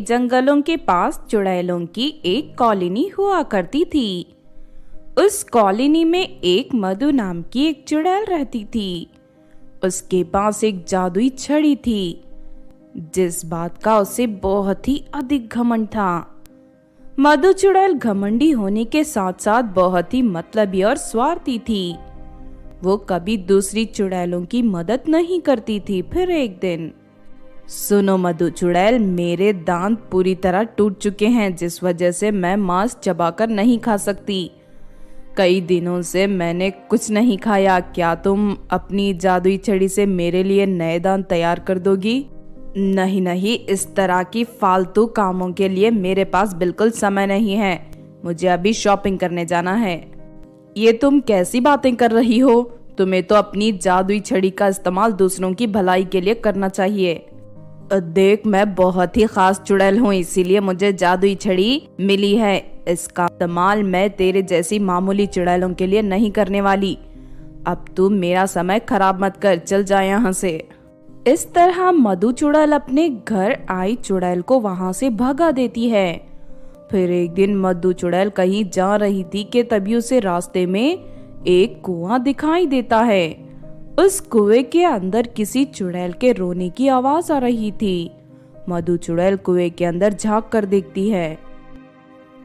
जंगलों के पास चुड़ैलों की एक कॉलोनी हुआ करती थी। उस कॉलोनी में एक मधु नाम की एक चुड़ैल रहती थी। उसके पास एक जादुई छड़ी थी, जिस बात का उसे बहुत ही अधिक घमंड था। मधु चुड़ैल घमंडी होने के साथ साथ बहुत ही मतलबी और स्वार्थी थी। वो कभी दूसरी चुड़ैलों की मदद नहीं करती थी। फिर एक दिन, सुनो मधु चुड़ैल, मेरे दांत पूरी तरह टूट चुके हैं, जिस वजह से मैं मांस चबाकर नहीं खा सकती। कई दिनों से मैंने कुछ नहीं खाया। क्या तुम अपनी जादुई छड़ी से मेरे लिए नए दांत तैयार कर दोगी? नहीं नहीं, इस तरह की फालतू कामों के लिए मेरे पास बिल्कुल समय नहीं है। मुझे अभी शॉपिंग करने जाना है। ये तुम कैसी बातें कर रही हो? तुम्हें तो अपनी जादुई छड़ी का इस्तेमाल दूसरों की भलाई के लिए करना चाहिए। देख, मैं बहुत ही खास चुड़ैल हूँ, इसीलिए मुझे जादुई छड़ी मिली है। इसका इस्तेमाल मैं तेरे जैसी मामूली चुड़ैलों के लिए नहीं करने वाली। अब तू मेरा समय खराब मत कर, चल जा यहाँ से। इस तरह मधु चुड़ैल अपने घर आई चुड़ैल को वहां से भगा देती है। फिर एक दिन मधु चुड़ैल कहीं जा रही थी कि तभी उसे रास्ते में एक कुआं दिखाई देता है। उस कुएं के अंदर किसी चुड़ैल के रोने की आवाज आ रही थी। मधु चुड़ैल कुएं के अंदर झांक कर देखती है।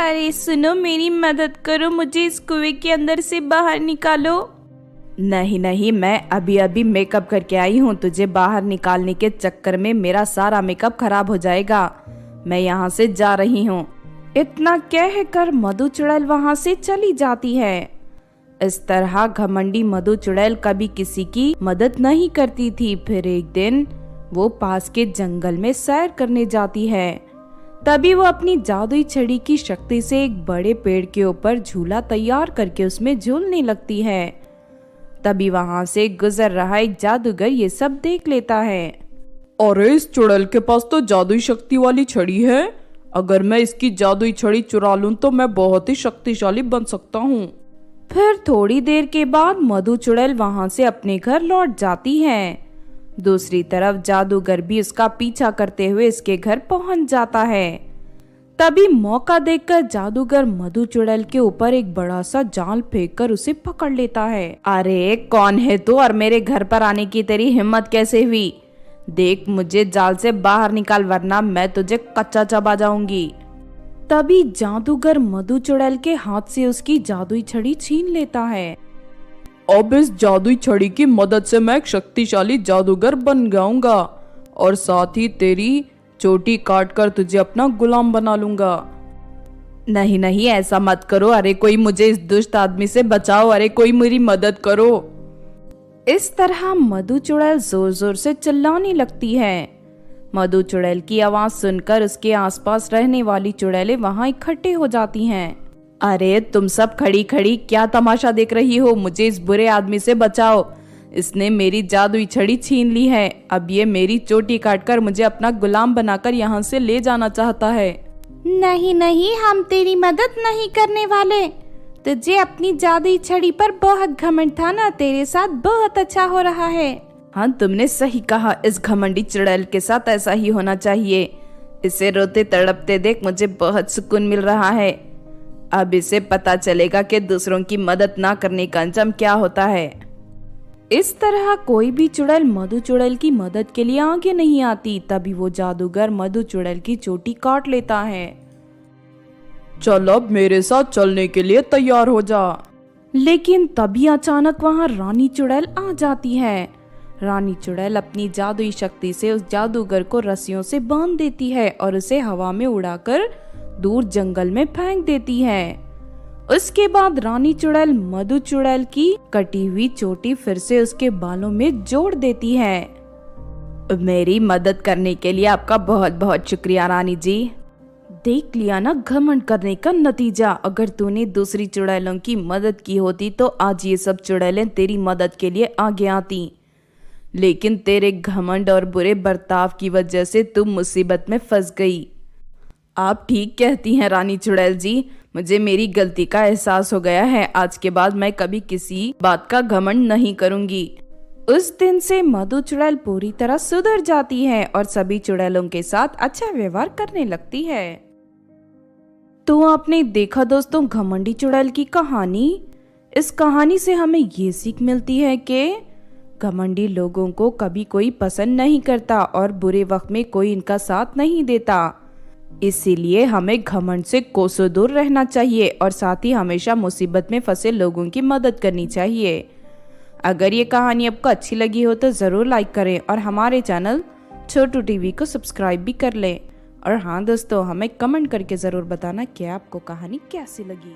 अरे सुनो, मेरी मदद करो, मुझे इस कुएं के अंदर से बाहर निकालो। नहीं नहीं, मैं अभी अभी मेकअप करके आई हूँ। तुझे बाहर निकालने के चक्कर में मेरा सारा मेकअप खराब हो जाएगा। मैं यहाँ से जा रही हूँ। इतना कहकर मधु चुड़ैल वहाँ से चली जाती है। इस तरह घमंडी मधु चुड़ैल कभी किसी की मदद नहीं करती थी। फिर एक दिन वो पास के जंगल में सैर करने जाती है। तभी वो अपनी जादुई छड़ी की शक्ति से एक बड़े पेड़ के ऊपर झूला तैयार करके उसमें झूलने लगती है। तभी वहां से गुजर रहा एक जादूगर ये सब देख लेता है। अरे, इस चुड़ैल के पास तो जादुई शक्ति वाली छड़ी है। अगर मैं इसकी जादुई छड़ी चुरा लूं तो मैं बहुत ही शक्तिशाली बन सकता हूँ। फिर थोड़ी देर के बाद मधु चुड़ैल वहां से अपने घर लौट जाती है। दूसरी तरफ जादूगर भी उसका पीछा करते हुए इसके घर पहुंच जाता है। तभी मौका देखकर जादूगर मधु चुड़ैल के ऊपर एक बड़ा सा जाल फेंककर उसे पकड़ लेता है। अरे कौन है तू और मेरे घर पर आने की तेरी हिम्मत कैसे हुई? देख, मुझे जाल से बाहर निकाल, वरना मैं तुझे कच्चा चबा जाऊंगी। तभी जादूगर मधु चुड़ैल के हाथ से उसकी जादुई छड़ी छीन लेता है। अब इस जादुई छड़ी की मदद से मैं एक शक्तिशाली जादूगर बन जाऊंगा और साथ ही तेरी चोटी काट कर तुझे अपना गुलाम बना लूंगा। नहीं नहीं, ऐसा मत करो। अरे कोई मुझे इस दुष्ट आदमी से बचाओ। अरे कोई मेरी मदद करो। इस तरह मधु चुड़ैल जोर जोर से चिल्लाने लगती है। मधु चुड़ैल की आवाज सुनकर उसके आसपास रहने वाली चुड़ैलें वहां इकट्ठे हो जाती हैं। अरे तुम सब खड़ी खड़ी क्या तमाशा देख रही हो? मुझे इस बुरे आदमी से बचाओ। इसने मेरी जादुई छड़ी छीन ली है। अब ये मेरी चोटी काटकर मुझे अपना गुलाम बनाकर यहाँ से ले जाना चाहता है। नहीं नहीं, हम तेरी मदद नहीं करने वाले। तुझे अपनी जादुई छड़ी पर बहुत घमंड था ना, तेरे साथ बहुत अच्छा हो रहा है। हाँ, तुमने सही कहा। इस घमंडी चुड़ैल के साथ ऐसा ही होना चाहिए। इसे रोते तड़पते देख मुझे बहुत सुकून मिल रहा है। अब इसे पता चलेगा कि दूसरों की मदद ना करने का अंजाम क्या होता है। इस तरह कोई भी चुड़ैल मधु चुड़ैल की मदद के लिए आगे नहीं आती। तभी वो जादूगर मधु चुड़ैल की चोटी काट लेता है। चल, अब मेरे साथ चलने के लिए तैयार हो जा। लेकिन तभी अचानक वहाँ रानी चुड़ैल आ जाती है। रानी चुड़ैल अपनी जादुई शक्ति से उस जादूगर को रस्सियों से बांध देती है और उसे हवा में उड़ाकर दूर जंगल में फेंक देती है। उसके बाद रानी चुड़ैल मधु चुड़ैल की कटी हुई चोटी फिर से उसके बालों में जोड़ देती है। मेरी मदद करने के लिए आपका बहुत बहुत शुक्रिया रानी जी। देख लिया ना घमंड करने का नतीजा। अगर तूने दूसरी चुड़ैलों की मदद की होती तो आज ये सब चुड़ैलें तेरी मदद के लिए आगे आती। लेकिन तेरे घमंड और बुरे बर्ताव की वजह से तुम मुसीबत में फंस गई। आप ठीक कहती हैं रानी चुड़ैल जी, मुझे मेरी गलती का एहसास हो गया है। आज के बाद मैं कभी किसी बात का घमंड नहीं करूंगी। उस दिन से मधु चुड़ैल पूरी तरह सुधर जाती है और सभी चुड़ैलों के साथ अच्छा व्यवहार करने लगती है। तो आपने देखा दोस्तों घमंडी चुड़ैल की कहानी। इस कहानी से हमें ये सीख मिलती है कि घमंडी लोगों को कभी कोई पसंद नहीं करता और बुरे वक्त में कोई इनका साथ नहीं देता। इसीलिए हमें घमंड से कोसों दूर रहना चाहिए और साथ ही हमेशा मुसीबत में फंसे लोगों की मदद करनी चाहिए। अगर ये कहानी आपको अच्छी लगी हो तो ज़रूर लाइक करें और हमारे चैनल छोटू टीवी को सब्सक्राइब भी कर लें। और हाँ दोस्तों, हमें कमेंट करके ज़रूर बताना कि आपको कहानी कैसी लगी।